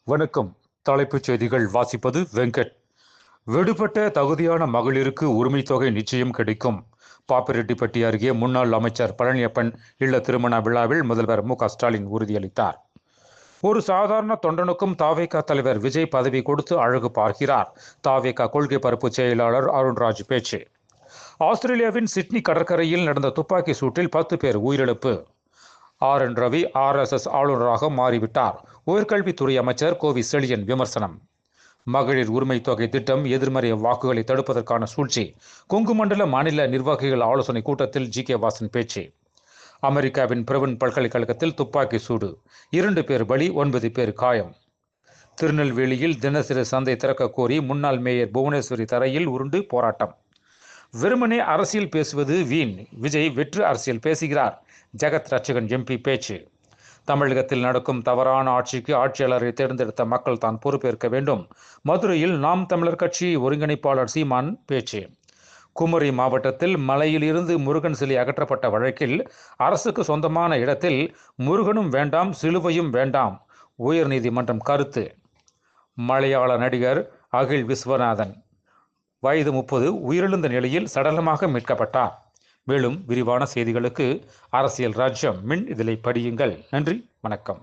வணக்கம். தலைப்புச் செய்திகள் வாசிப்பது வெங்கட். விடுபட்ட தகுதியான மகளிருக்கு உரிமை தொகை நிச்சயம் கிடைக்கும். பாப்பிரெட்டிப்பட்டி அருகே முன்னாள் அமைச்சர் பழனியப்பன் இல்ல திருமண விழாவில் முதல்வர் மு.க.ஸ்டாலின் உறுதியளித்தார். ஒரு சாதாரண தொண்டனுக்கும் தாவேகா தலைவர் விஜய் பதவி கொடுத்து அழகு பார்க்கிறார். தாவேகா கொள்கை பரப்பு செயலாளர் அருண்ராஜ் பேச்சு. ஆஸ்திரேலியாவின் சிட்னி கடற்கரையில் நடந்த துப்பாக்கி சூட்டில் 10 பேர் உயிரிழப்பு. என் ரவி RSS ஆளுநராக மாறிவிட்டார். உயர்கல்வித்துறை அமைச்சர் கோவி செழியன் விமர்சனம். மகளிர் உரிமை தொகை திட்டம் எதிர்மறை வாக்குகளை தடுப்பதற்கான சூழ்ச்சி. கொங்கு மண்டல மாநில நிர்வாகிகள் ஆலோசனை கூட்டத்தில் G.K. வாசன் பேச்சு. அமெரிக்காவின் பிரவுன் பல்கலைக்கழகத்தில் துப்பாக்கி சூடு. 2 பேர் பலி, 9 பேர் காயம். திருநெல்வேலியில் தினசரி சந்தை திறக்க கோரி முன்னாள் மேயர் புவனேஸ்வரி தரையில் உருண்டு போராட்டம். வெறுமனே அரசியல் பேசுவது வீண். விஜய் வெற்று அரசியல் பேசுகிறார். ஜெகத் ரட்சகன் MP பேச்சு. தமிழகத்தில் நடக்கும் தவறான ஆட்சிக்கு ஆட்சியாளரை தேர்ந்தெடுத்த மக்கள் தான் பொறுப்பேற்க வேண்டும். மதுரையில் நாம் தமிழர் கட்சி ஒருங்கிணைப்பாளர் சீமான் பேச்சு. குமரி மாவட்டத்தில் மலையில் இருந்து முருகன் சிலை அகற்றப்பட்ட வழக்கில் அரசுக்கு சொந்தமான இடத்தில் முருகனும் வேண்டாம், சிலுவையும் வேண்டாம். உயர்நீதிமன்றம் கருத்து. மலையாள நடிகர் அகில் விஸ்வநாதன் வயது 30 உயிரிழந்த நிலையில் சடலமாக மீட்கப்பட்டார். மேலும் விரிவான செய்திகளுக்கு அரசியல் ராஜ்யம் மின் இதழை படியுங்கள். நன்றி, வணக்கம்.